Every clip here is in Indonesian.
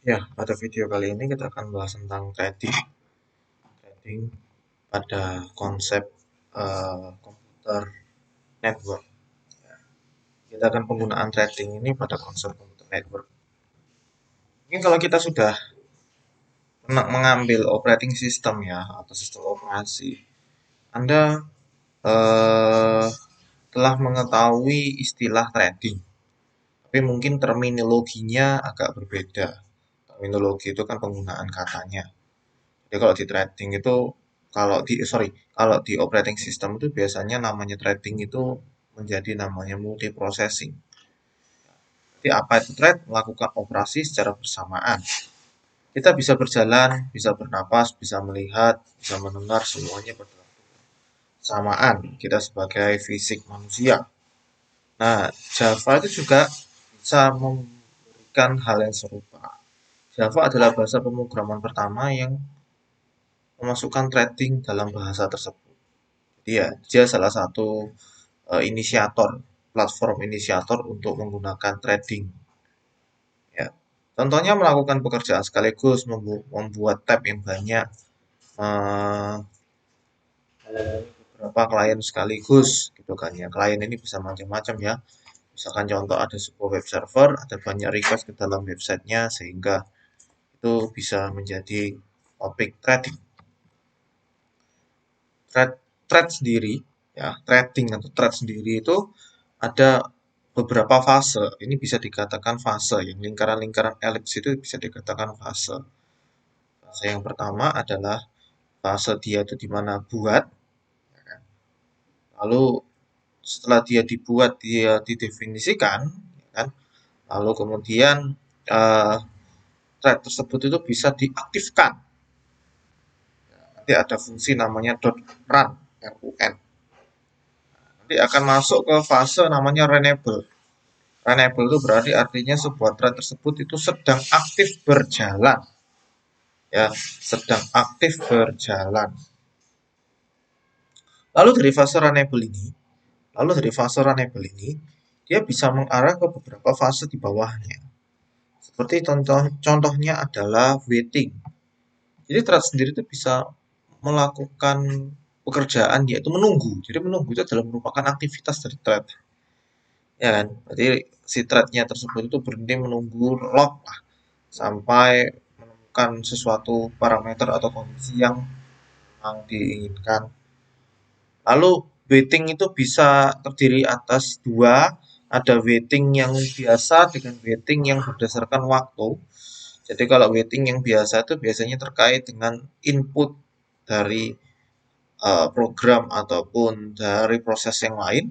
Ya, pada video kali ini kita akan bahas tentang trading pada konsep komputer network. Kita akan penggunaan trading ini pada konsep komputer network. Mungkin kalau kita sudah mengambil operating system ya atau sistem operasi, Anda eh, telah mengetahui istilah trading, tapi mungkin terminologinya agak berbeda. Terminologi itu kan penggunaan katanya. Jadi kalau di trading itu kalau di operating system itu biasanya namanya trading itu menjadi namanya multi processing. Jadi apa itu trade? Melakukan operasi secara bersamaan. Kita bisa berjalan, bisa bernapas, bisa melihat, bisa mendengar semuanya bersamaan. Kita sebagai fisik manusia. Nah, Java itu juga bisa memberikan hal yang serupa. Java adalah bahasa pemrograman pertama yang memasukkan trading dalam bahasa tersebut. Dia salah satu inisiator, platform inisiator untuk menggunakan trading. Ya. Contohnya melakukan pekerjaan sekaligus, membuat tab yang banyak, eh, beberapa klien sekaligus, gitu kan ya. Klien ini bisa macam-macam ya. Misalkan contoh ada sebuah web server, ada banyak request ke dalam websitenya, sehingga itu bisa menjadi topik trading. Thread, thread sendiri, ya, trading atau thread sendiri itu ada beberapa fase. Ini bisa dikatakan fase, yang lingkaran-lingkaran elips itu bisa dikatakan fase. Fase yang pertama adalah fase dia itu dimana buat, ya kan? Lalu setelah dia dibuat, dia didefinisikan, ya kan? Lalu kemudian uh, thread tersebut itu bisa diaktifkan. Nanti ada fungsi namanya .run, run. Nanti akan masuk ke fase namanya renable. Renable itu berarti artinya sebuah thread tersebut itu sedang aktif berjalan. Ya, sedang aktif berjalan. Lalu dari fase renable ini, dia bisa mengarah ke beberapa fase di bawahnya. Seperti contohnya adalah waiting. Jadi thread sendiri itu bisa melakukan pekerjaan yaitu menunggu. Jadi menunggu itu adalah merupakan aktivitas dari thread. Ya kan? Berarti si threadnya tersebut itu berhenti menunggu lock lah sampai menemukan sesuatu parameter atau kondisi yang memang diinginkan. Lalu waiting itu bisa terdiri atas dua, ada waiting yang biasa dengan waiting yang berdasarkan waktu. Jadi kalau waiting yang biasa itu biasanya terkait dengan input dari program ataupun dari proses yang lain.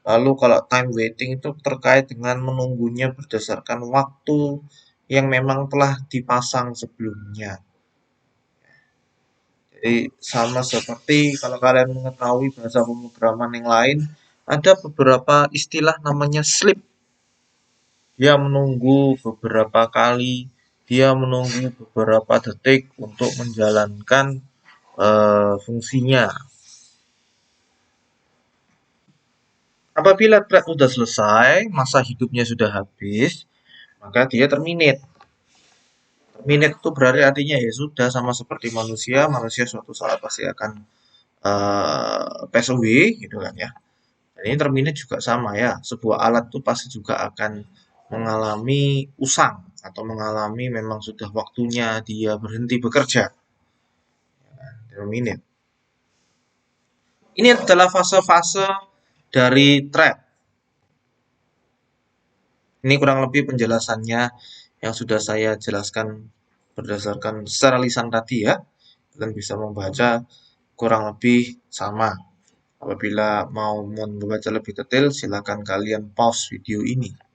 Lalu kalau time waiting itu terkait dengan menunggunya berdasarkan waktu yang memang telah dipasang sebelumnya. Jadi sama seperti kalau kalian mengetahui bahasa pemrograman yang lain, ada beberapa istilah namanya sleep. Dia menunggu beberapa kali, dia menunggu beberapa detik untuk menjalankan fungsinya. Apabila thread sudah selesai, masa hidupnya sudah habis, maka dia terminate. Terminate itu berarti artinya ya sudah sama seperti manusia, manusia suatu saat pasti akan pass away gitu kan ya. Dan ini terminate juga sama ya, sebuah alat itu pasti juga akan mengalami usang atau mengalami memang sudah waktunya dia berhenti bekerja. Terminate. Ini adalah fase-fase dari thread. Ini kurang lebih penjelasannya yang sudah saya jelaskan berdasarkan secara lisan tadi ya. Kalian bisa membaca kurang lebih sama. Apabila mau membaca lebih detail, silakan kalian pause video ini.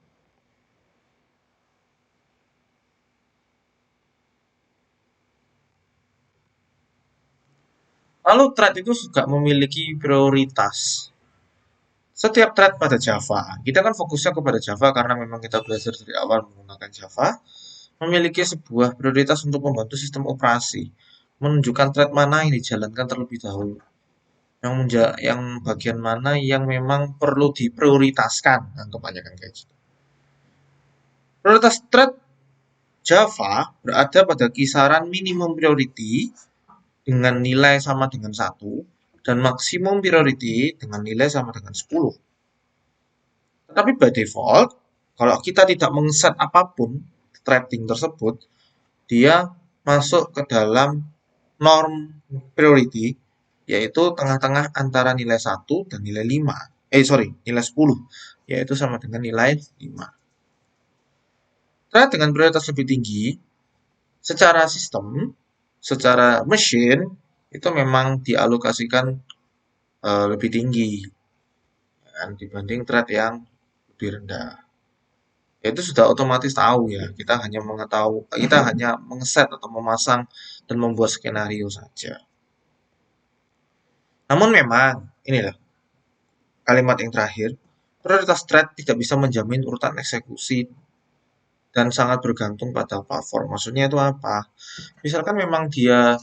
Lalu thread itu juga memiliki prioritas. Setiap thread pada Java, kita kan fokusnya kepada Java karena memang kita belajar dari awal menggunakan Java, memiliki sebuah prioritas untuk membantu sistem operasi, menunjukkan thread mana yang dijalankan terlebih dahulu, yang bagian mana yang memang perlu diprioritaskan, anggapannya kan kayak gitu. Prioritas thread Java berada pada kisaran minimum priority dengan nilai sama dengan 1 dan maksimum priority dengan nilai sama dengan 10. Tetapi by default, kalau kita tidak mengset apapun threading tersebut, dia masuk ke dalam norm priority, yaitu tengah-tengah antara nilai 1 dan nilai 5. Nilai 10, yaitu sama dengan nilai 5. Thread dengan prioritas lebih tinggi, secara sistem, secara mesin, itu memang dialokasikan lebih tinggi kan, dibanding thread yang lebih rendah. Itu sudah otomatis tahu ya, kita hanya mengset atau memasang dan membuat skenario saja. Namun memang, inilah kalimat yang terakhir, prioritas thread tidak bisa menjamin urutan eksekusi dan sangat bergantung pada platform. Maksudnya itu apa? Misalkan memang dia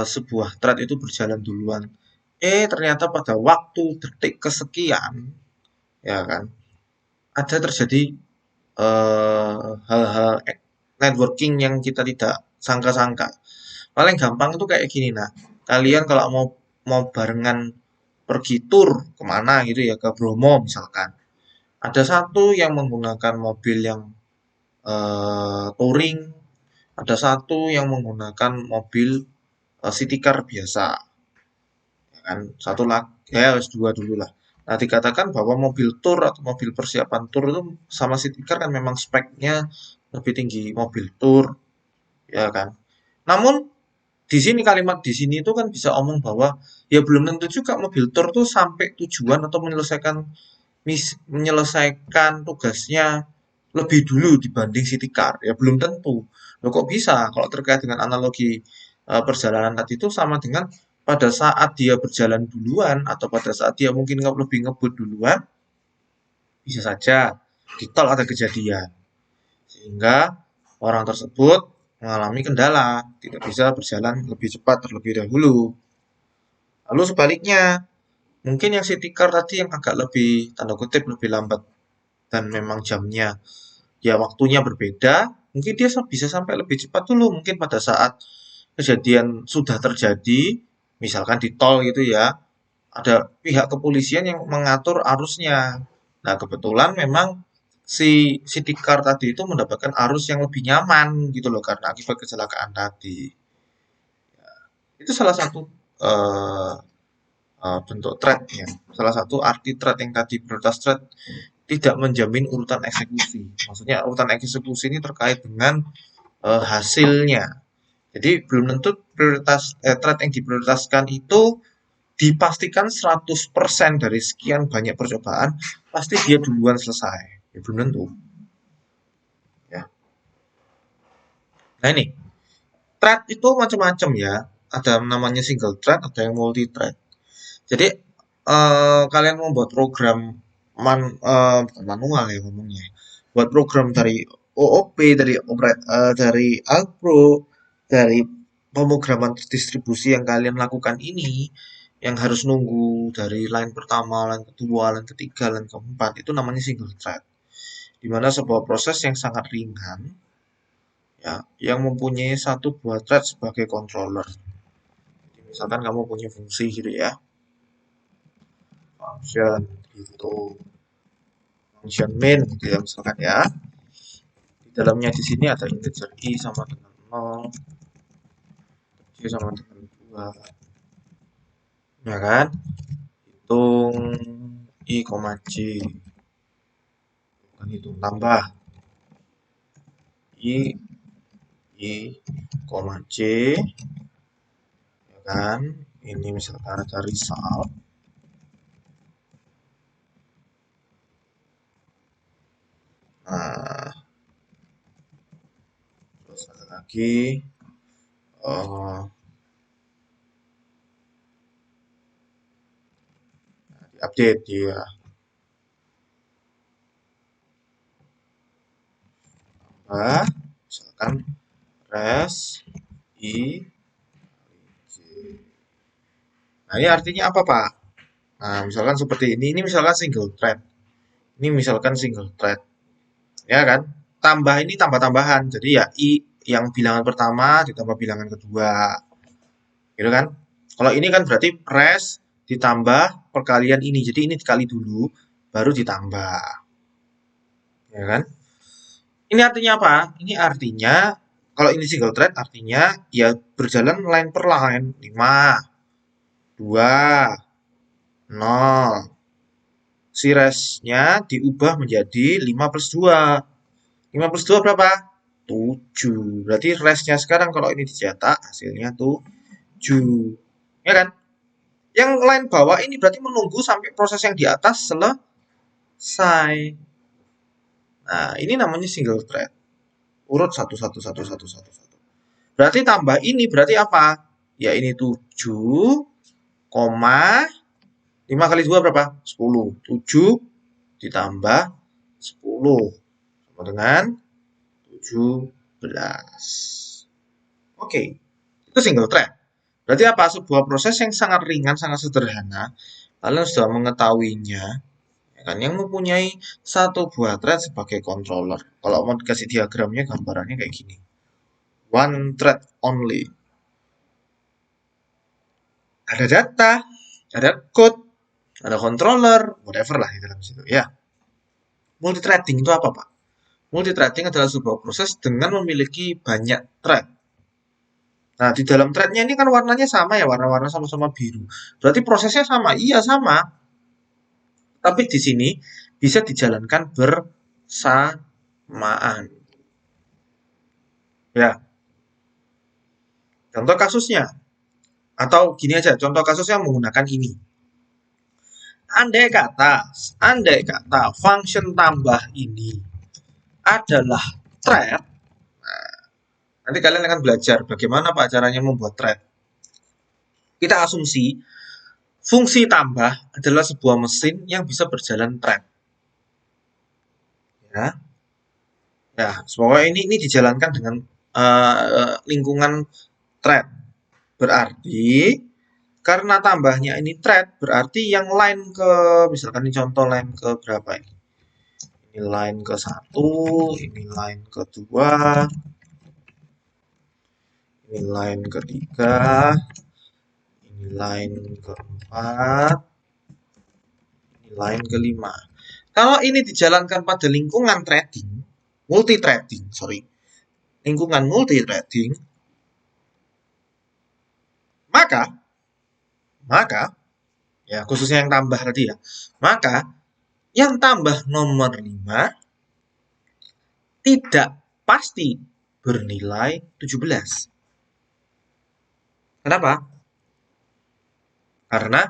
sebuah thread itu berjalan duluan, ternyata pada waktu detik kesekian, ya kan, ada terjadi hal-hal networking yang kita tidak sangka-sangka. Paling gampang itu kayak gini, nah, kalian kalau mau mau barengan pergi tur kemana gitu ya, ke Bromo misalkan. Ada satu yang menggunakan mobil yang touring, ada satu yang menggunakan mobil city car biasa, ya kan? Satu lagi, ya harus dua dulu lah. Nah, dikatakan bahwa mobil tour atau mobil persiapan tour itu sama city car kan memang speknya lebih tinggi mobil tour, ya kan? Namun di sini kalimat di sini itu kan bisa omong bahwa ya belum tentu juga mobil tour tuh sampai tujuan atau menyelesaikan tugasnya lebih dulu dibanding city car. Ya belum tentu. Loh kok bisa? Kalau terkait dengan analogi perjalanan tadi itu sama dengan pada saat dia berjalan duluan atau pada saat dia mungkin lebih ngebut duluan, bisa saja di tol ada kejadian sehingga orang tersebut mengalami kendala, tidak bisa berjalan lebih cepat terlebih dahulu. Lalu sebaliknya, mungkin yang city car tadi yang agak lebih tanda kutip lebih lambat dan memang jamnya ya waktunya berbeda, mungkin dia bisa sampai lebih cepat dulu mungkin pada saat kejadian sudah terjadi, misalkan di tol gitu ya, ada pihak kepolisian yang mengatur arusnya. Nah, kebetulan memang si city car tadi itu mendapatkan arus yang lebih nyaman gitu loh karena akibat kecelakaan tadi. Itu salah satu eh, bentuk thread ya. Salah satu arti thread yang tadi prioritas thread tidak menjamin urutan eksekusi. Maksudnya urutan eksekusi ini terkait dengan hasilnya. Jadi belum tentu thread yang diprioritaskan itu dipastikan 100% dari sekian banyak percobaan pasti dia duluan selesai. Ya, belum tentu. Ya. Nah ini, thread itu macam-macam ya. Ada namanya single thread, ada yang multi thread. Jadi kalian mau buat program bukan manual ya ngomongnya. Buat program dari OOP, dari Alpro, dari pemrograman distribusi yang kalian lakukan ini, yang harus nunggu dari line pertama, line kedua, line ketiga, line keempat, itu namanya single thread. Dimana sebuah proses yang sangat ringan, ya, yang mempunyai satu buah thread sebagai controller. Jadi, misalkan kamu punya fungsi gitu ya, function gitu, function main gitu ya misalkan ya. Di dalamnya di sini ada integer i sama dengan 0, j sama dengan 2, ya kan? Hitung i, j, bukan hitung tambah i, j, ya kan? Ini misalkan ada result. Nah, terus ada lagi update dia. Misalkan res i j. Nah, ini artinya apa, Pak? Nah, misalkan seperti ini misalkan single thread. Ini misalkan single thread. Ya kan? tambah ini tambah-tambahan. Jadi ya I yang bilangan pertama ditambah bilangan kedua. Gitu kan? Kalau ini kan berarti res ditambah perkalian ini. Jadi ini dikali dulu, baru ditambah. Ya kan? Ini artinya apa? Ini artinya, kalau ini single thread artinya ya berjalan line per line. 5, 2, 0. Si resnya diubah menjadi 5 plus 2. 5 plus 2 berapa? 7. Berarti resnya sekarang kalau ini dicetak hasilnya 7. Ya kan? Yang line bawah ini berarti menunggu sampai proses yang di atas selesai. Nah, ini namanya single thread. Urut 1, 1, 1, 1, 1, 1. Berarti tambah ini berarti apa? Ya ini 7, 5 kali 2 berapa? 10. 7 ditambah 10 sama dengan 17. Oke, itu single thread. Berarti apa? Sebuah proses yang sangat ringan, sangat sederhana. Kalian sudah mengetahuinya, ya kan? Yang mempunyai satu buah thread sebagai controller. Kalau mau dikasih diagramnya, gambarannya kayak gini. One thread only. Ada data, ada code, ada controller, whatever lah di dalam situ. Ya, multithreading itu apa, Pak? Multithreading adalah sebuah proses dengan memiliki banyak thread. Nah, di dalam threadnya ini kan warnanya sama ya, warna-warna sama-sama biru. Berarti prosesnya sama? Iya, sama. Tapi di sini bisa dijalankan bersamaan. Ya, contoh kasusnya. Atau gini aja, contoh kasusnya menggunakan ini. Andai kata function tambah ini adalah thread. Nah, nanti kalian akan belajar bagaimana Pak caranya membuat thread. Kita asumsi fungsi tambah adalah sebuah mesin yang bisa berjalan thread. Ya, ya, semoga ini dijalankan dengan lingkungan thread. Berarti karena tambahnya ini thread, berarti yang line ke, misalkan ini contoh line ke berapa ini? Ini line ke 1, ini line ke 2, ini line ke 3, ini line ke 4, ini line ke 5. Kalau ini dijalankan pada lingkungan threading, lingkungan multi-threading, maka ya khususnya yang tambah tadi ya, maka yang tambah nomor 5 tidak pasti bernilai 17. Kenapa? Karena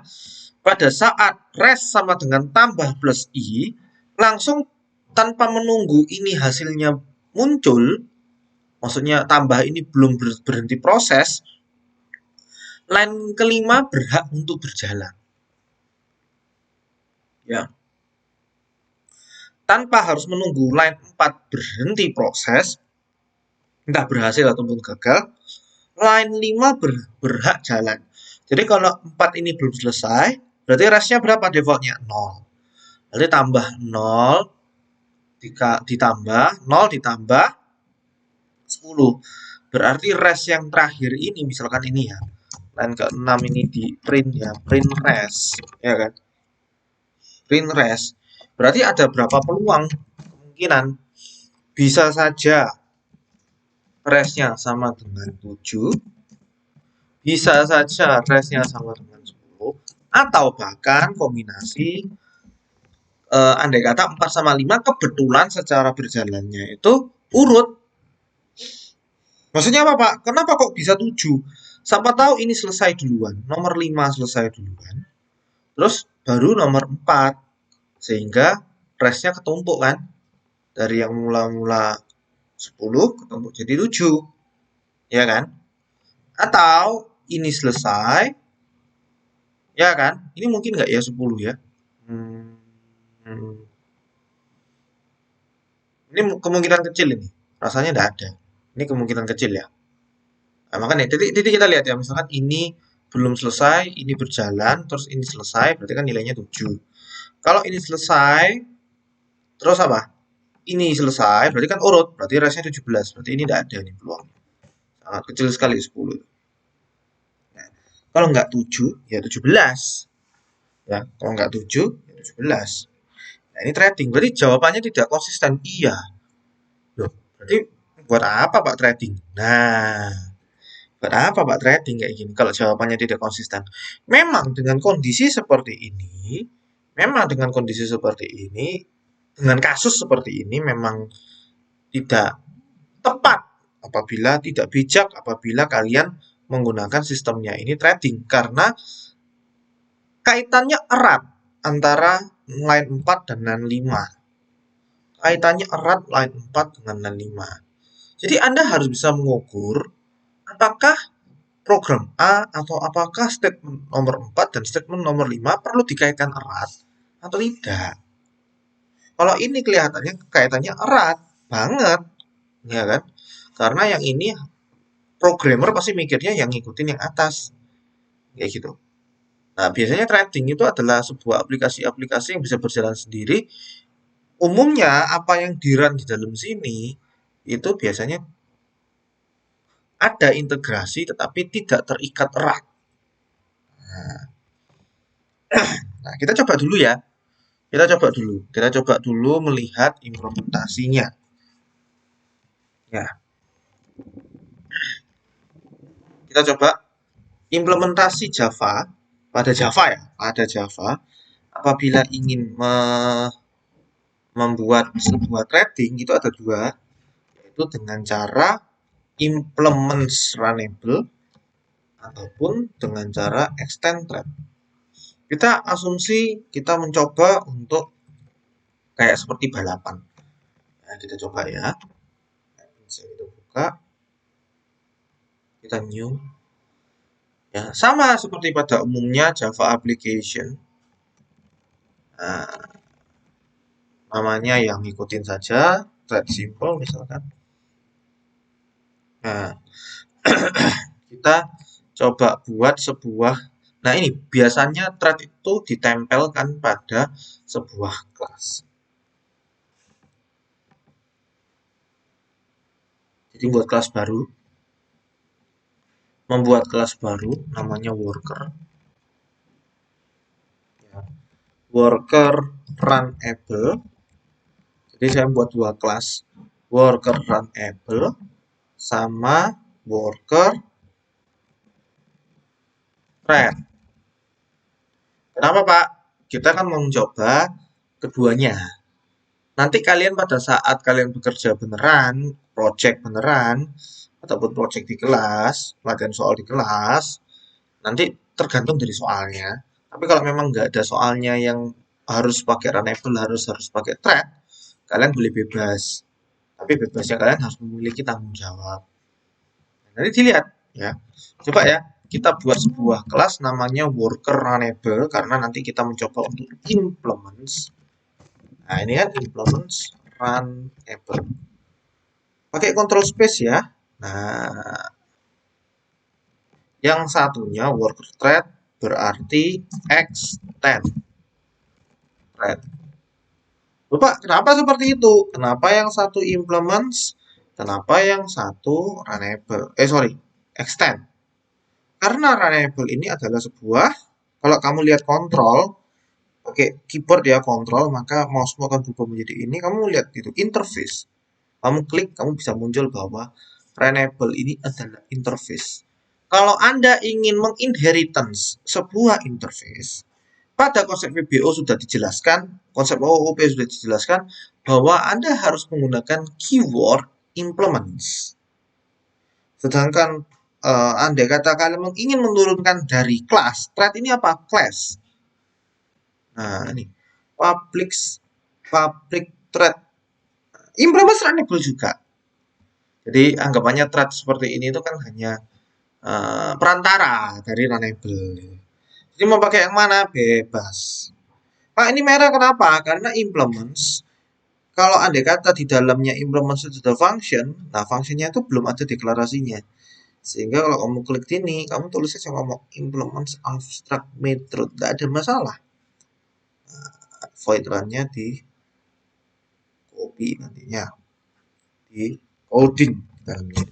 pada saat res sama dengan tambah plus i, langsung tanpa menunggu ini hasilnya muncul, maksudnya tambah ini belum berhenti proses, line kelima berhak untuk berjalan. Ya. Tanpa harus menunggu line 4 berhenti proses, entah berhasil ataupun gagal, line 5 berhak jalan. Jadi kalau 4 ini belum selesai, berarti resnya berapa defaultnya? 0. Berarti tambah 0 ditambah 0 ditambah 10. Berarti res yang terakhir ini, misalkan ini ya, line ke-6 ini di print ya, print res, ya kan? Print res. Berarti ada berapa peluang kemungkinan bisa saja resnya sama dengan 7, bisa saja resnya sama dengan 10, atau bahkan kombinasi andai kata 4 sama 5 kebetulan secara berjalannya itu urut. Maksudnya apa, Pak? Kenapa kok bisa 7? Siapa tahu ini selesai duluan, nomor 5 selesai duluan, terus baru nomor 4, sehingga resnya ketumpuk kan, dari yang mula-mula 10 ketumpuk jadi 7, ya kan? Atau ini selesai, ya kan? Ini mungkin nggak ya 10 ya? Ini kemungkinan kecil ini, rasanya nggak ada. Ini kemungkinan kecil ya. Nah, makanya titik kita lihat ya, misalkan ini belum selesai, ini berjalan, terus ini selesai, berarti kan nilainya 7. Kalau ini selesai, terus apa? ini selesai, berarti kan urut, berarti resnya 17, berarti ini tidak ada nih peluangnya. Sangat kecil sekali 10. Nah, kalau nggak 7, ya 17. Ya, kalau nggak 7, ya 17. Nah, ini trading, berarti jawabannya tidak konsisten. Iya. Loh, berarti buat apa Pak trading? Nah, buat apa Pak trading kayak gini kalau jawabannya tidak konsisten? Memang dengan kondisi seperti ini, dengan kasus seperti ini memang tidak tepat apabila tidak bijak apabila kalian menggunakan sistemnya ini trading karena kaitannya erat antara line 4 dan line 5. Kaitannya erat line 4 dengan line 5. Jadi Anda harus bisa mengukur apakah program A atau apakah statement nomor 4 dan statement nomor 5 perlu dikaitkan erat atau tidak. Kalau ini kelihatannya kaitannya erat banget, ya kan? Karena yang ini programmer pasti mikirnya yang ngikutin yang atas, kayak gitu. Nah, biasanya trading itu adalah sebuah aplikasi-aplikasi yang bisa berjalan sendiri. Umumnya apa yang di-run di dalam sini itu biasanya ada integrasi tetapi tidak terikat erat. Nah, kita coba dulu ya. Kita coba dulu melihat implementasinya. Ya, kita coba implementasi Java pada Java ya, pada Java. Apabila ingin membuat sebuah threading itu ada dua, yaitu dengan cara implements runnable ataupun dengan cara extend thread. Kita asumsi kita mencoba untuk kayak seperti balapan. Nah, kita coba ya. Bisa kita buka, kita new. Ya, sama seperti pada umumnya Java application. Nah, namanya yang ngikutin saja, thread simple misalkan. Nah, kita coba buat sebuah. Nah, ini biasanya thread itu ditempelkan pada sebuah kelas. Jadi buat kelas baru, membuat kelas baru namanya worker. Ya. Worker runable. Jadi saya buat dua kelas, worker runable sama worker thread. Kenapa Pak? Kita kan mau mencoba keduanya. Nanti kalian pada saat kalian bekerja beneran, project beneran, ataupun project di kelas, latihan soal di kelas, nanti tergantung dari soalnya. Tapi kalau memang nggak ada soalnya yang harus pakai runnable, harus pakai thread, kalian boleh bebas. Tapi bebasnya kalian harus memiliki tanggung jawab. Nanti dilihat ya. Coba ya, kita buat sebuah kelas namanya worker runnable karena nanti kita mencoba untuk implements. Nah, ini kan implements runnable. Pakai control space ya. Nah, yang satunya worker thread berarti extend thread. Bapak, kenapa seperti itu? Kenapa yang satu implements? Kenapa yang satu runnable? Extend. Karena runnable ini adalah sebuah, kalau kamu lihat kontrol, pakai keyboard ya kontrol, maka mouse akan berubah menjadi ini. Kamu lihat itu interface. Kamu klik, kamu bisa muncul bahwa runnable ini adalah interface. Kalau Anda ingin menginheritance sebuah interface, pada konsep VBO sudah dijelaskan, konsep OOP sudah dijelaskan bahwa Anda harus menggunakan keyword implements. Sedangkan andai kata kalian ingin menurunkan dari kelas, thread ini apa? Class. Nah, ini public thread. Implement runnable juga. Jadi anggapannya thread seperti ini itu kan hanya perantara dari runnable. Jadi mau pakai yang mana? Bebas. Pak, ini merah kenapa? Karena implements. Kalau andai kata di dalamnya implements itu ada function, nah functionnya itu belum ada deklarasinya. Sehingga kalau kamu klik sini, kamu tulis saja ngomong implements abstract method, tidak ada masalah. Nah, void run-nya di copy nantinya di coding dalamnya.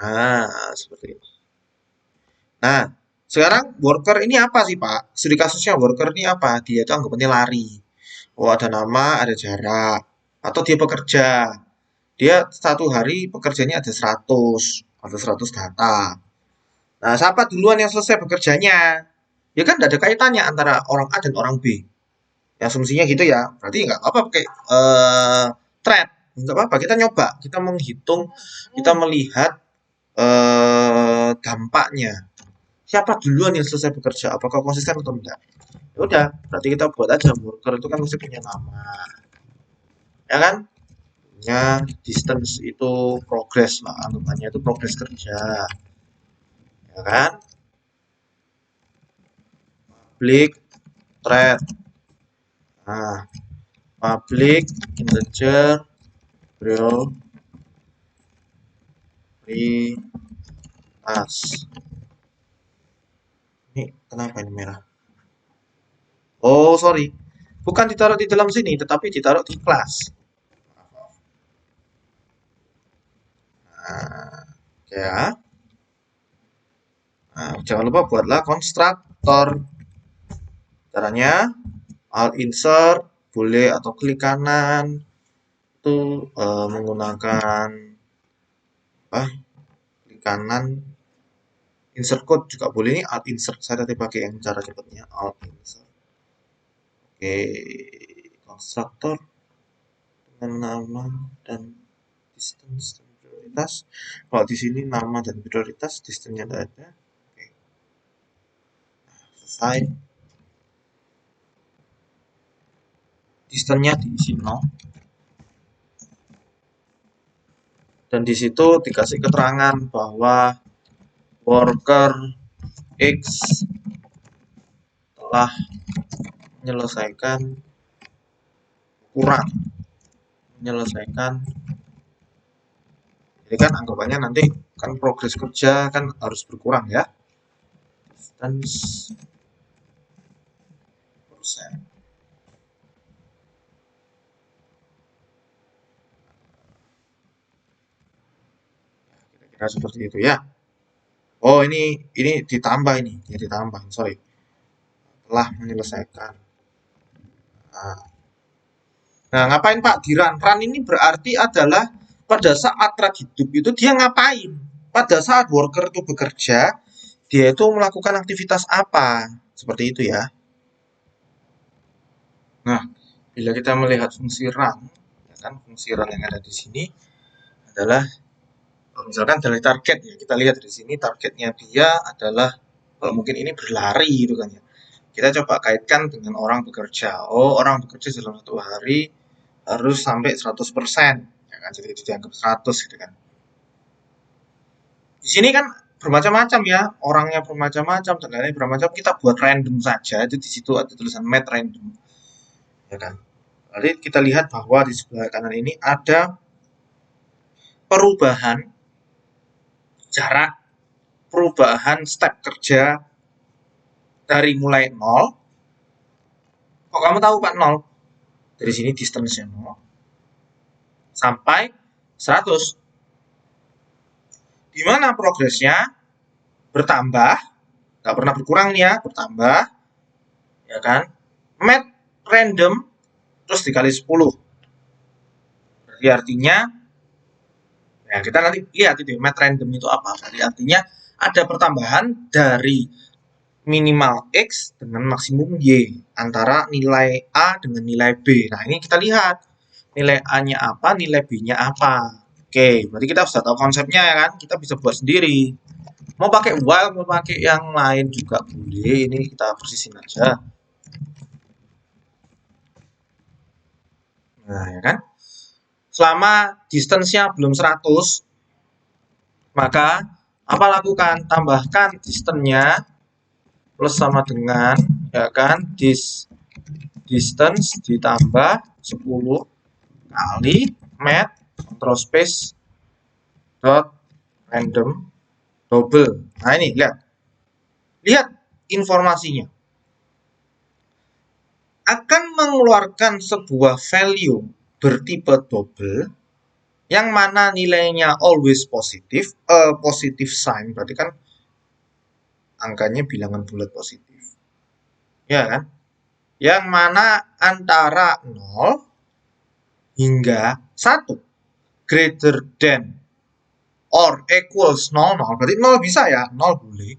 Nah, seperti itu. Nah, sekarang worker ini apa sih, Pak? Studi kasusnya worker ini apa? Dia itu anggapannya lari. Oh, ada nama, ada jarak. Atau dia bekerja. Dia satu hari pekerjaannya ada 100 data. Nah, siapa duluan yang selesai bekerjanya? Ya kan tidak ada kaitannya antara orang A dan orang B. Ya, asumsinya gitu ya. Berarti nggak apa-apa pakai thread. Nggak apa-apa, kita nyoba. Kita menghitung, kita melihat dampaknya. Siapa duluan yang selesai bekerja? Apakah konsisten atau enggak? Ya udah, berarti kita buat aja worker itu kan mesti punya nama. Ya kan? Punya distance itu progress lah, anggapannya itu progress kerja. Ya kan? Public thread. Nah, public integer prioritas. Ini kenapa ini merah? Oh, sorry. Bukan ditaruh di dalam sini, tetapi ditaruh di kelas. Nah, ya. Nah, jangan lupa buatlah konstruktor. Caranya alt insert boleh atau klik kanan itu menggunakan apa? Klik kanan insert code juga boleh. Ini alt insert, saya tadi pakai yang cara cepatnya alt insert. Oke, konstruktor dengan nama dan distance dan prioritas. Kalau di sini nama dan prioritas, distance-nya tidak ada. Oke. Nah, selesai. Distance-nya diisi 0. Dan di situ dikasih keterangan bahwa worker X telah menyelesaikan jadi kan anggapannya nanti kan progres kerja kan harus berkurang ya, distance persen. Kira-kira seperti itu ya. Oh, ini ditambah, ini ya, ditambah, sorry, telah menyelesaikan. Nah, ngapain Pak di run? Run ini berarti adalah pada saat thread hidup itu dia ngapain? Pada saat worker itu bekerja, dia itu melakukan aktivitas apa? Seperti itu ya. Nah, bila kita melihat fungsi run, ya kan, fungsi run yang ada di sini adalah misalkan dari target ya, kita lihat di sini targetnya dia adalah kalau mungkin ini berlari gitu kan ya. Kita coba kaitkan dengan orang bekerja. Oh, orang bekerja dalam satu hari harus sampai 100%, ya kan? Jadi itu dianggap 100 gitu kan. Di sini kan bermacam-macam ya, orangnya bermacam-macam, dan lain-lain bermacam. Kita buat random saja. Itu di situ ada tulisan made random, ya kan. Jadi kita lihat bahwa di sebelah kanan ini ada perubahan jarak, perubahan step kerja dari mulai 0. Kok kamu tahu Pak 0? Dari sini distance-nya 0 sampai 100. Di mana progresnya bertambah, nggak pernah berkurang nih ya, bertambah, ya kan? Made random terus dikali 10. Berarti artinya, ya kita nanti lihat itu made random itu apa. Berarti artinya ada pertambahan dari minimal X dengan maksimum Y antara nilai A dengan nilai B. Nah, ini kita lihat nilai A-nya apa, nilai B-nya apa. Oke, berarti kita sudah tahu konsepnya ya kan? Kita bisa buat sendiri. Mau pakai while, mau pakai yang lain juga boleh. Ini kita persisin aja. Nah, ya kan? Selama distance-nya belum 100, maka apa lakukan? Tambahkan distance-nya plus sama dengan, ya kan, distance ditambah 10 kali math control space dot random double. Nah, ini lihat informasinya akan mengeluarkan sebuah value bertipe double, yang mana nilainya always positif, positive sign, berarti kan angkanya bilangan bulat positif. Ya kan? Yang mana antara 0 hingga 1 greater than or equals 00, berarti 0 bisa ya, 0 boleh.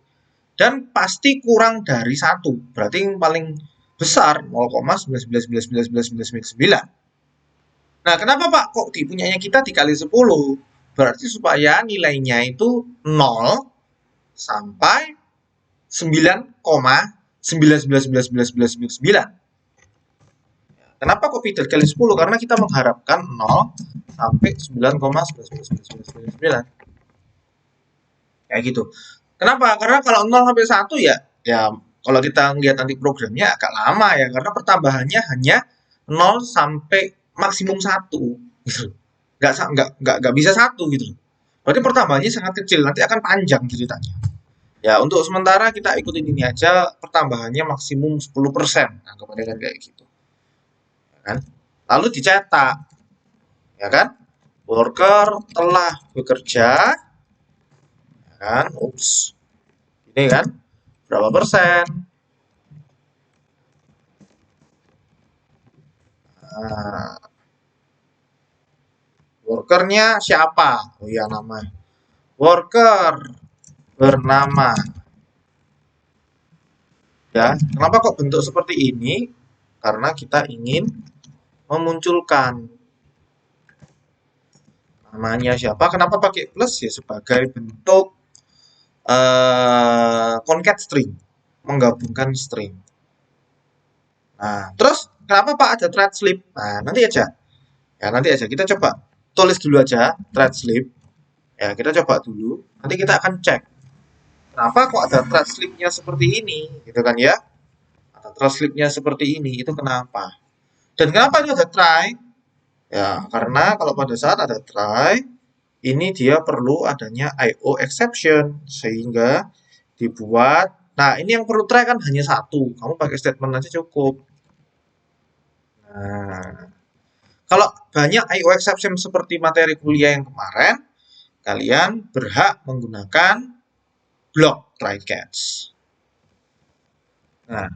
Dan pasti kurang dari 1, berarti yang paling besar 0,19999999. Nah, kenapa Pak kok punyanya kita dikali 10? Berarti supaya nilainya itu 0 sampai 9,9999999. Kenapa kok tidak kali 10? Karena kita mengharapkan 0 sampai 9,99999. Kayak gitu. Kenapa? Karena kalau 0 sampai 1 ya kalau kita lihat nanti programnya agak lama ya, karena pertambahannya hanya 0 sampai maksimum 1 gitu. Nggak bisa 1 gitu. Berarti pertambahannya sangat kecil, nanti akan panjang ceritanya. Ya, untuk sementara kita ikutin ini aja, pertambahannya maksimum 10%. Nah, kemudian kayak gitu. Ya kan? Lalu dicetak. Ya kan? Worker telah bekerja. Ya kan? Ups. Ini kan? Berapa persen? Nah, workernya siapa? Oh iya, nama. Worker bernama. Ya, kenapa kok bentuk seperti ini? Karena kita ingin memunculkan namanya siapa. Kenapa pakai plus ya? Sebagai bentuk concat string, menggabungkan string. Nah, terus kenapa Pak ada thread slip? Nah, nanti aja. Ya, nanti aja. Kita coba tulis dulu aja thread slip. Ya, kita coba dulu. Nanti kita akan cek. Kenapa kok ada thread slip-nya seperti ini? Gitu kan ya. Ada thread slip-nya seperti ini. Itu kenapa? Dan kenapa itu ada try? Ya, karena kalau pada saat ada try, ini dia perlu adanya IO exception. Sehingga dibuat. Nah, ini yang perlu try kan hanya satu. Kamu pakai statement aja cukup. Nah, kalau banyak IO exception seperti materi kuliah yang kemarin, kalian berhak menggunakan block try catch. Nah,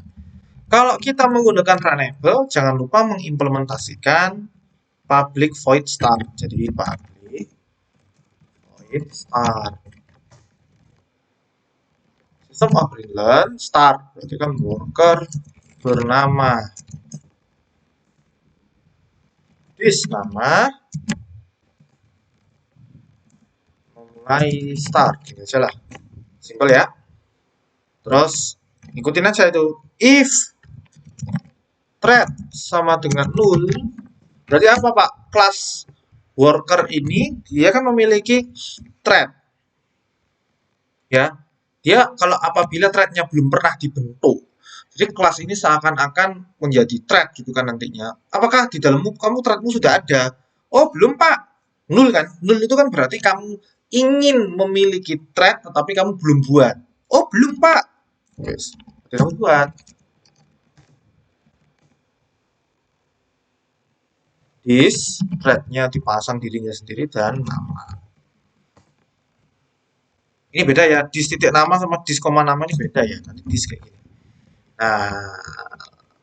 kalau kita menggunakan runnable, jangan lupa mengimplementasikan public void start. Jadi public void start. System of learn start. Berarti kan worker bernama this nama memulai start. Gitu aja lah. Simple ya. Terus ikutin aja itu. If thread sama dengan null, berarti apa Pak? Kelas worker ini dia kan memiliki thread. Ya. Dia kalau apabila threadnya belum pernah dibentuk. Jadi kelas ini seakan-akan menjadi thread gitu kan nantinya. Apakah di dalammu kamu threadmu sudah ada? Oh, belum Pak. Null kan? Null itu kan berarti kamu ingin memiliki thread tetapi kamu belum buat. Oh, belum Pak. Yes. Kamu buat. This thread-nya dipasang dirinya sendiri dan nama. Ini beda ya, dis titik nama sama dis koma nama ini beda ya. Nanti dis kayak gini. Nah,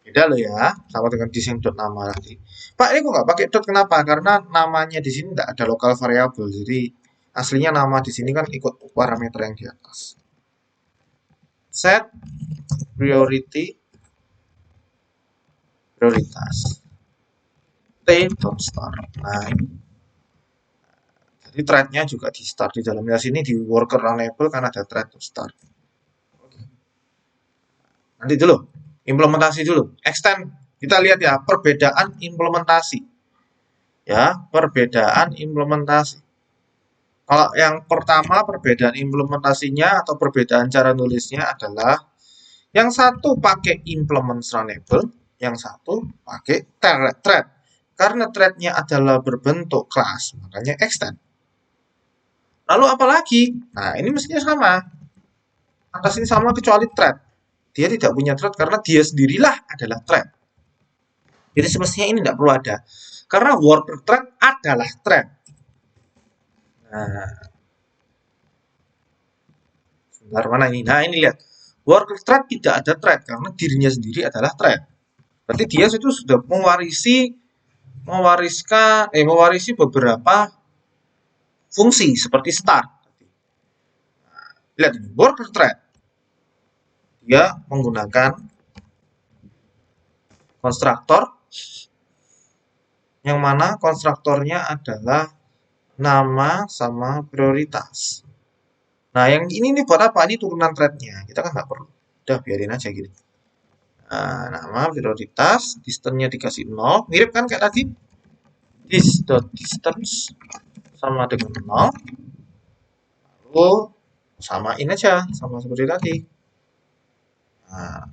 beda loh ya, sama dengan dis yang dot nama tadi. Pak, ini kok nggak pakai dot kenapa? Karena namanya di sini nggak ada lokal variabel, jadi aslinya nama di sini kan ikut parameter yang di atas. Set priority prioritas. T dot start. Nah, ini. Jadi thread-nya juga di start di dalamnya sini di worker runnable kan ada thread to start. Oke. Nanti dulu implementasi dulu. Extend kita lihat ya perbedaan implementasi. Ya, perbedaan implementasi. Kalau yang pertama perbedaan implementasinya atau perbedaan cara nulisnya adalah yang satu pakai implement runnable, yang satu pakai thread. Karena thread-nya adalah berbentuk kelas, makanya extend. Lalu apalagi? Nah, ini mestinya sama. Atas ini sama kecuali thread. Dia tidak punya thread karena dia sendirilah adalah thread. Jadi semestinya ini tidak perlu ada. Karena worker thread adalah thread. Nah, sebentar mana ini? Nah, ini lihat. Worker thread tidak ada thread karena dirinya sendiri adalah thread. Berarti dia itu sudah mewarisi beberapa fungsi seperti start. Lihat ini, worker thread. Dia menggunakan konstruktor yang mana konstruktornya adalah nama sama prioritas. Nah, yang ini nih buat apa? Ini turunan threadnya. Kita kan nggak perlu. Udah, biarin aja gini. Nah, nama prioritas, distance-nya dikasih 0. Mirip kan kayak tadi? This.distance sama dengan 0. Lalu samain aja, sama seperti tadi. Nah,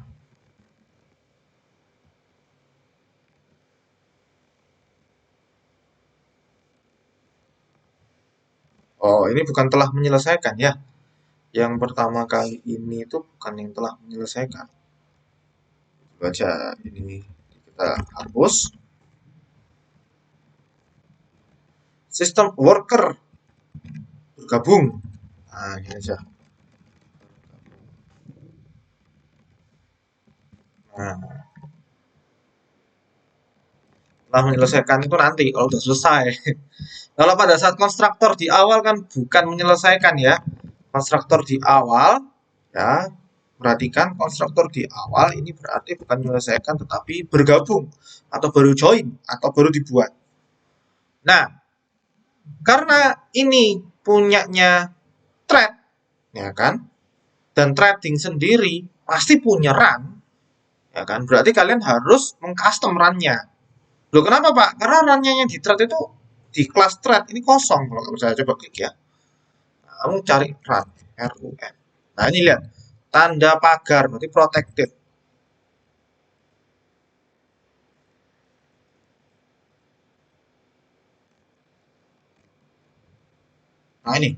oh, ini bukan telah menyelesaikan ya. Yang pertama kali ini itu bukan yang telah menyelesaikan. Baca ini kita hapus. Sistem worker bergabung. Nah, ini aja. Nah, setelah menyelesaikan itu nanti kalau udah selesai. Kalau pada saat konstruktor di awal kan bukan menyelesaikan ya. Konstruktor di awal ya, perhatikan konstruktor di awal ini berarti bukan menyelesaikan tetapi bergabung atau baru join atau baru dibuat. Nah, karena ini punyanya thread ya kan, dan threading sendiri pasti punya run ya kan, berarti kalian harus mengcustom run-nya. Loh kenapa Pak? Karena run-nya yang di thread itu di kelas thread ini kosong. Kalau kamu saya coba klik ya, nah, kamu cari run, RUN. Nah ini lihat, tanda pagar berarti protected. Nah ini,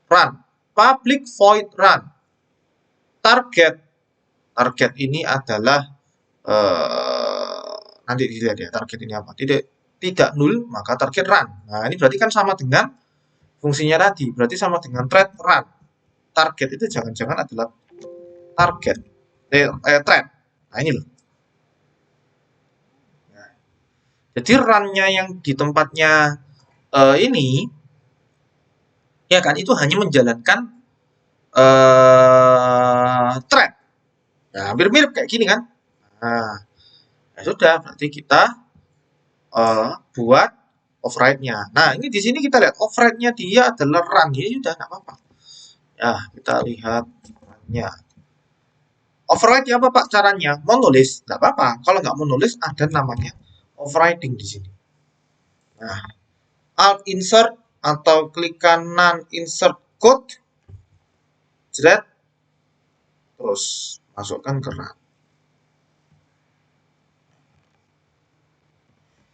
run, public void run. Target ini adalah nanti dilihat ya target ini apa. Tidak nul maka target run. Nah ini berarti kan sama dengan fungsinya tadi. Berarti sama dengan thread run. Target itu jangan-jangan adalah target thread. Nah ini loh. Nah, jadi run-nya yang di tempatnya ini ya kan itu hanya menjalankan thread. Nah, hampir mirip kayak gini kan. Nah, ya sudah berarti kita buat override-nya. Nah, ini di sini kita lihat override-nya dia adalah run. Ya sudah enggak apa-apa. Ya, kita lihat run-nya. Override apa Pak caranya? Mau nulis? Nggak apa-apa. Kalau nggak mau nulis, ada namanya overriding di sini. Nah, alt insert atau klik kanan insert code, jerat, terus masukkan ke run.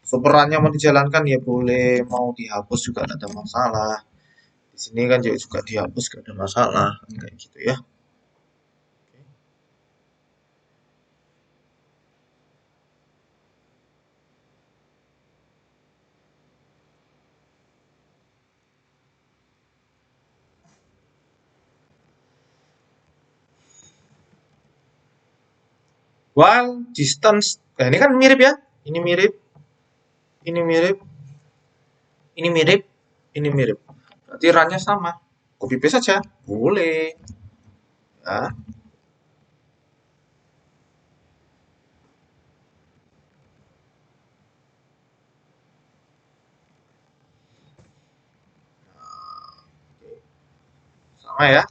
Superannya mau dijalankan ya boleh, mau dihapus juga tidak ada masalah. Di sini kan juga dihapus gak ada masalah, kayak gitu ya. While distance, nah ini kan mirip ya, ini mirip, ini mirip, ini mirip, ini mirip. Berarti runnya sama, copy paste saja, boleh. Ya. Sama ya.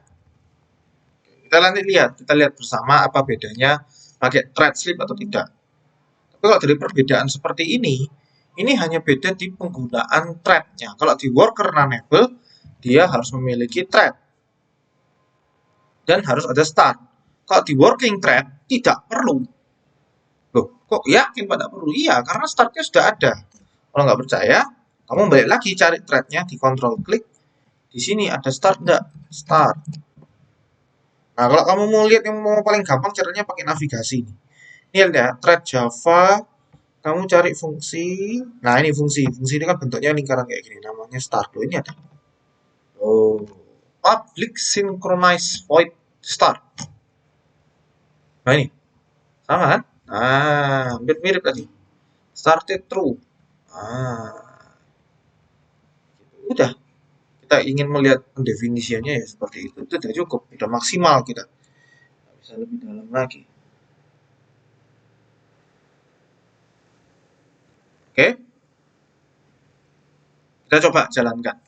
Kita lihat bersama apa bedanya pakai thread sleep atau tidak. Tapi kalau dari perbedaan seperti ini hanya beda di penggunaan thread-nya. Kalau di worker runnable, dia harus memiliki thread dan harus ada start. Kalau di working thread tidak perlu. Loh, kok yakin pada perlu? Iya, karena startnya sudah ada. Kalau nggak percaya, kamu balik lagi cari thread-nya di control klik. Di sini ada start enggak? Start. Nah, kalau kamu mau lihat yang mau paling gampang caranya pakai navigasi. Ini lihat ya, thread Java, kamu cari fungsi. Nah, ini fungsi. Fungsi ini kan bentuknya lingkaran kayak gini. Namanya start. Loh, ini ada. Oh, public synchronize void start. Nah, ini sama kan? Hampir mirip tadi. Started true. Ah, udah. Kita ingin melihat pendefinisiannya ya seperti itu. Itu sudah cukup. Sudah maksimal kita. Nggak bisa lebih dalam lagi. Oke, kita coba jalankan.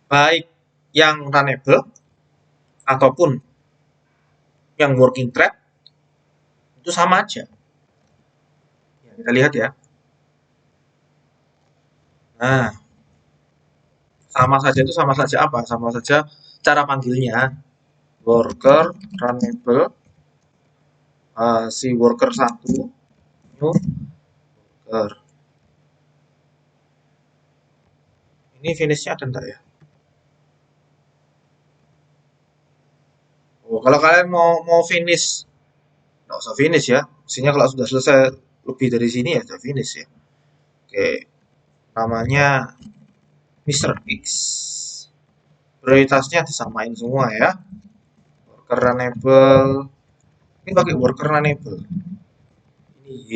Baik yang runnable ataupun yang working thread itu sama aja. Ya, kita lihat ya. Nah, sama saja itu sama saja apa? Sama saja cara panggilnya. Worker runnable, si worker 1 new worker. Ini finishnya ada enggak ya? Oh, kalau kalian mau finish, nggak usah finish ya. Maksudnya kalau sudah selesai lebih dari sini ya sudah finish ya. Oke, namanya Mr. X. Prioritasnya disamain semua ya. Worker runnable. Ini pakai worker runnable. Ini Y.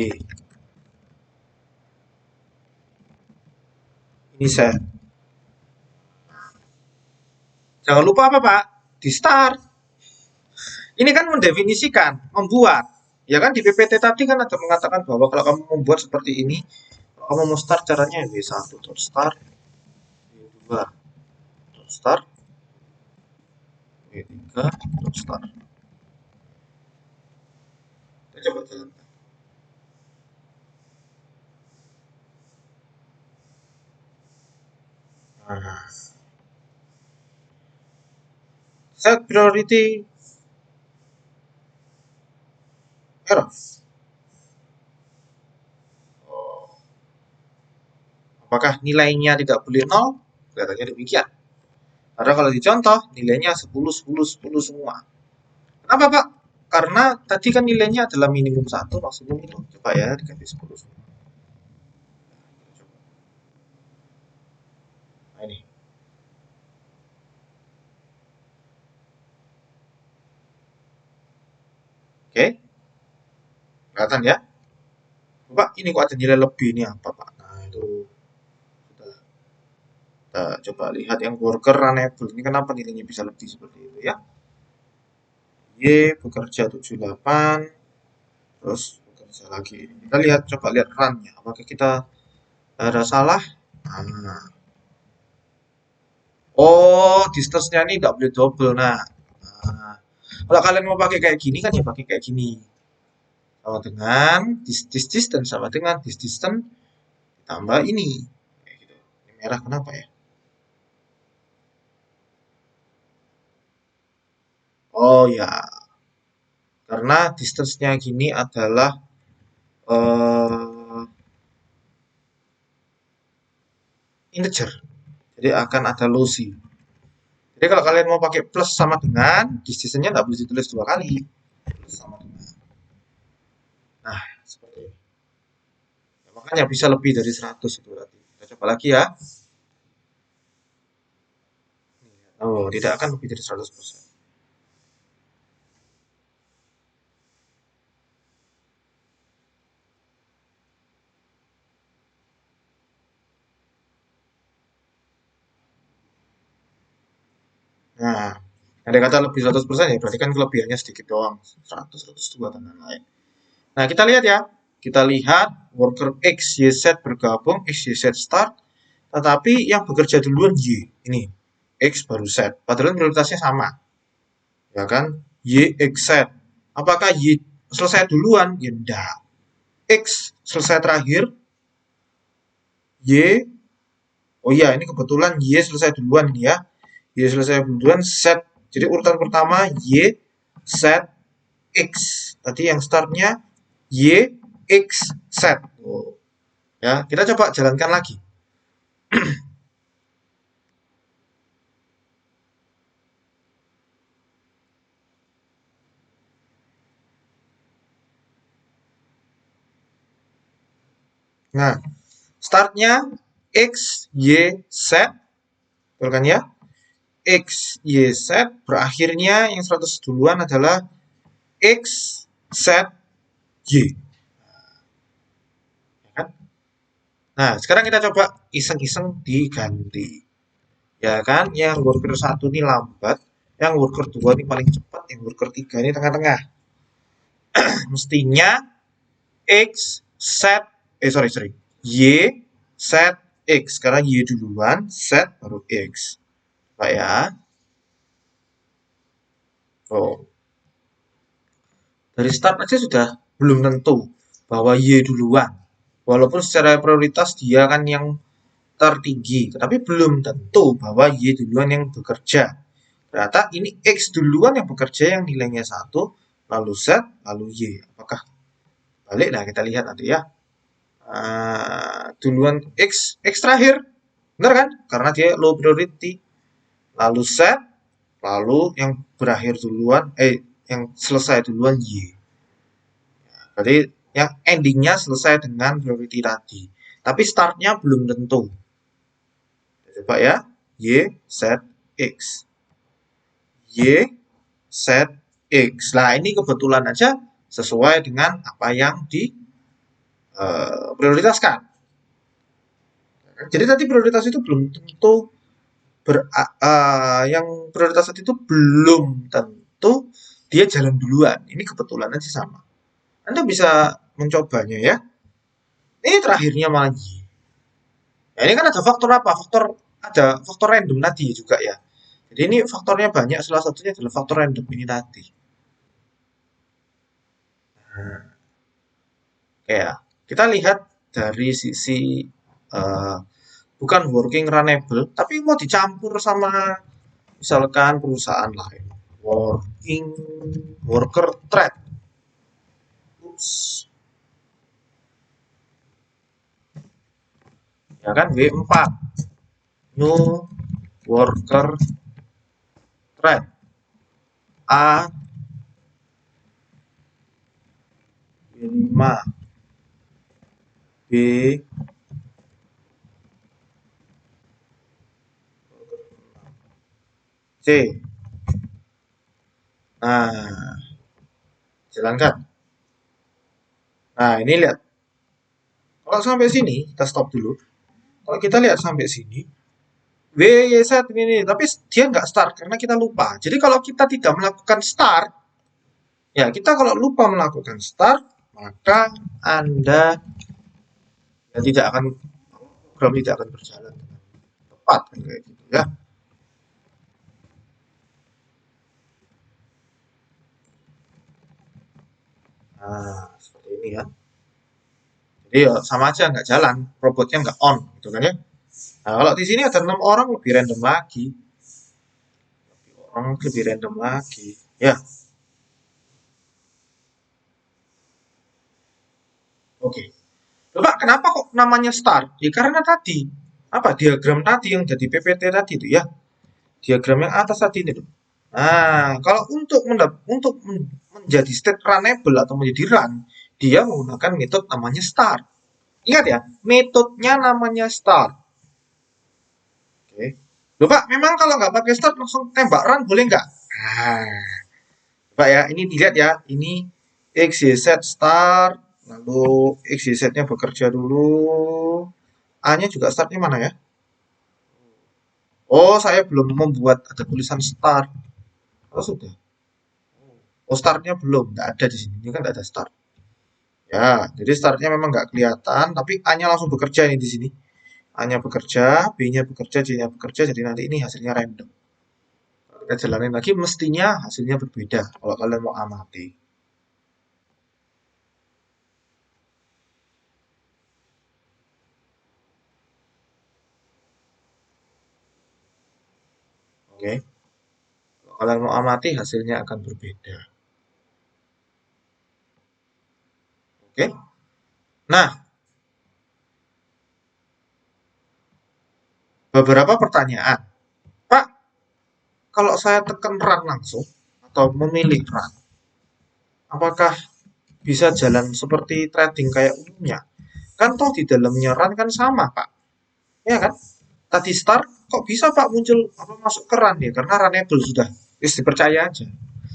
Ini set. Jangan lupa apa Pak? Di start. Ini kan mendefinisikan, membuat. Ya kan di PPT tadi kan ada mengatakan bahwa kalau kamu membuat seperti ini, kalau kamu mau start caranya W1 dot start, W2 dot start, W3 dot start. Kita coba jalankan. Nah, set priority error. Apakah nilainya tidak boleh 0? Kelihatannya demikian. Karena kalau dicontoh, nilainya 10, 10, 10 semua. Kenapa, Pak? Karena tadi kan nilainya adalah minimum 1, maksimum itu. Coba ya, dikasih 10 semua. Nah, ini. Oke, kelihatan ya? Pak, ini kok ada nilai lebih ini apa, Pak? Nah, itu kita, kita coba lihat yang worker runnable. Ini kenapa nilainya bisa lebih seperti itu ya? Y bekerja 78, terus bekerja lagi. Kita lihat, coba lihat run-nya. Apakah kita ada salah? Nah, oh, distance-nya ini nggak boleh double. Nah, kalau kalian mau pakai kayak gini kan ya pakai kayak gini. Sama dengan this distance sama dengan this distance tambah ini. Kayak gitu. Ini merah kenapa ya? Oh ya, karena distance-nya gini adalah eh, integer. Jadi akan ada lossy. Jadi kalau kalian mau pakai plus sama dengan distance-nya nggak boleh ditulis dua kali. Plus sama dengan. Nah, seperti ini. Ya, makanya bisa lebih dari 100 itu berarti. Kita coba lagi ya. Oh, tidak akan lebih dari 100%. Nah, ada kata lebih 100% ya berarti kan kelebihannya sedikit doang. 100, 102 dan lain-lain. Nah, kita lihat ya. Kita lihat worker X, Y, Z bergabung, X, Y, Z start. Tetapi yang bekerja duluan Y. Ini. X baru Z. Padahal prioritasnya sama. Ya kan? Y, X, Z. Apakah Y selesai duluan? Ya enggak. X selesai terakhir. Y. Oh iya, ini kebetulan Y selesai duluan nih ya. Y selesai duluan, Z. Jadi urutan pertama Y, Z, X. Tadi yang startnya Y, X, Z. Oh. Ya, kita coba jalankan lagi. Nah, startnya X, Y, Z, betul kan ya? X, Y, Z, berakhirnya yang 100 duluan adalah X, Z, Y. Ya kan? Nah, sekarang kita coba iseng-iseng diganti. Ya kan? Yang worker 1 ini lambat, yang worker 2 ini paling cepat, yang worker 3 ini tengah-tengah. Mestinya X, Z, sorry, Y, Z, X. Karena Y duluan, Z, baru X. Pak ya. Oh, dari start aja sudah belum tentu bahwa Y duluan. Walaupun secara prioritas dia kan yang tertinggi, tetapi belum tentu bahwa Y duluan yang bekerja. Ternyata ini X duluan yang bekerja yang nilainya 1, lalu Z, lalu Y. Apakah balik? Nah, kita lihat nanti ya. Duluan X terakhir. Benar kan? Karena dia low priority. Lalu Z, lalu yang berakhir duluan, yang selesai duluan Y. Berarti yang endingnya selesai dengan priority tadi. Tapi startnya belum tentu. Coba ya. Y, Z, X. Y, Z, X. Nah, ini kebetulan aja sesuai dengan apa yang diprioritaskan. Jadi tadi prioritas itu belum tentu yang prioritas tadi itu belum tentu dia jalan duluan. Ini kebetulan aja sama. Anda bisa mencobanya ya. Ini terakhirnya malah Y. Ya, ini kan ada faktor apa? Ada faktor random tadi juga ya. Jadi ini faktornya banyak, salah satunya adalah faktor random ini tadi. Nah, ya, kita lihat dari sisi uh, bukan working runnable, tapi mau dicampur sama misalkan perusahaan lain. Working worker thread. Ups. Ya kan W4. New worker thread. A W5 B C. Nah, jalankan. Nah, ini lihat. Kalau sampai sini, kita stop dulu. Kalau kita lihat sampai sini, W, Y, Z ini, tapi dia nggak start karena kita lupa. Jadi kalau kita tidak melakukan start, ya kita kalau lupa melakukan start, maka Anda ya tidak akan program tidak akan berjalan dengan tepat kayak gitu ya. Nah, seperti ini ya. Jadi ya sama aja nggak jalan, robotnya nggak on gitu kan ya. Nah, kalau di sini ada 6 orang lebih random lagi. Orang lebih random lagi. Ya, oke. Coba kenapa kok namanya start? Ya karena tadi apa diagram tadi yang jadi PPT tadi itu ya. Diagram yang atas tadi itu. Nah, kalau untuk menjadi state runnable atau menjadi run, dia menggunakan metode namanya start. Ingat ya, metodenya namanya start. Oke. Loh Pak, memang kalau nggak pakai start langsung tembak run boleh nggak? Nah, Pak ya, ini dilihat ya, ini X, Y, Z start, lalu X, Y, Z-nya bekerja dulu. A-nya juga startnya mana ya? Oh, saya belum membuat ada tulisan start. Oh, sudah. Oh, startnya belum, nggak ada di sini. Ini kan nggak ada start. Ya, jadi startnya memang nggak kelihatan, tapi A-nya langsung bekerja ini di sini. A-nya bekerja, B-nya bekerja, C-nya bekerja, jadi nanti ini hasilnya random. Kalau kita jalanin lagi, mestinya hasilnya berbeda kalau kalian mau amati. Oke, kalau kalian mau amati, hasilnya akan berbeda. Oke, nah, beberapa pertanyaan. Pak, kalau saya tekan run langsung, atau memilih run, apakah bisa jalan seperti trading kayak umumnya? Kan toh di dalamnya run kan sama, Pak. Ya kan? Tadi start, kok bisa Pak muncul apa masuk ke run ya? Karena runable sudah. Wis dipercaya aja.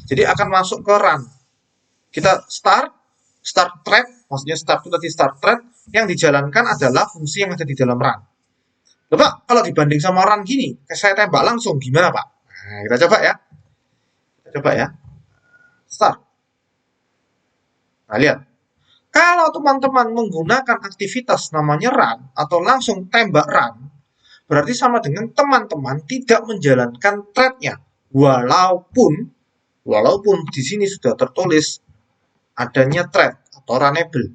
Jadi akan masuk ke run. Kita start thread, maksudnya start itu tadi start thread, yang dijalankan adalah fungsi yang ada di dalam run. Coba kalau dibanding sama run gini, saya tembak langsung gimana Pak? Nah, kita coba ya. Kita coba ya. Start. Nah, lihat. Kalau teman-teman menggunakan aktivitas namanya run atau langsung tembak run, berarti sama dengan teman-teman tidak menjalankan thread-nya. Walaupun di sini sudah tertulis adanya thread atau runnable.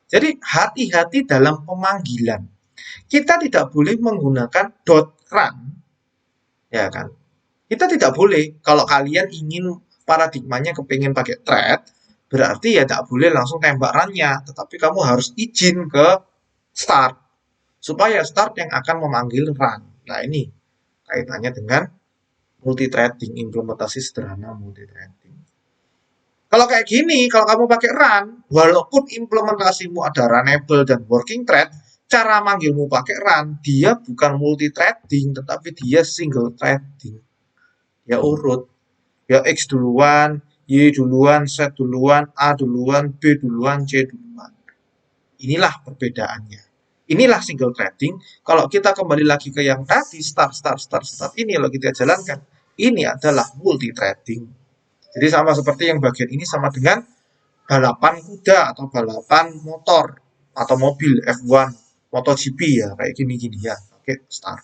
Jadi hati-hati dalam pemanggilan. Kita tidak boleh menggunakan .run, ya kan? Kita tidak boleh kalau kalian ingin paradigmanya kepengen pakai thread, berarti ya tidak boleh langsung tembak run-nya, tetapi kamu harus izin ke start supaya start yang akan memanggil run. Nah, ini kaitannya dengan multi-threading, implementasi sederhana multi-threading. Kalau kayak gini, kalau kamu pakai run, walaupun implementasimu ada runnable dan working thread, cara manggilmu pakai run, dia bukan multi-threading, tetapi dia single threading. Ya urut. Ya X duluan, Y duluan, Z duluan, A duluan, B duluan, C duluan. Inilah perbedaannya. Inilah single threading. Kalau kita kembali lagi ke yang tadi, start, ini kalau kita jalankan, ini adalah multi threading. Jadi sama seperti yang bagian ini sama dengan balapan kuda atau balapan motor atau mobil F1, MotoGP ya, kayak gini-gini ya. Oke, start.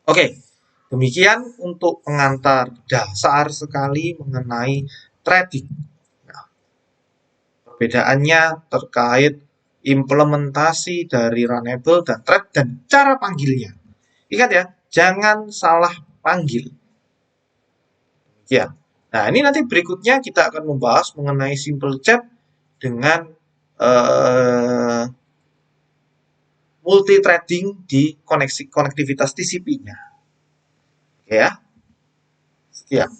Oke, demikian untuk pengantar dasar sekali mengenai threading. Nah, perbedaannya terkait implementasi dari runnable dan thread dan cara panggilnya. Ingat ya, jangan salah panggil. Ya. Nah, ini nanti berikutnya kita akan membahas mengenai simple chat dengan multi threading di konektivitas TCP-nya. Oke ya. Sekian.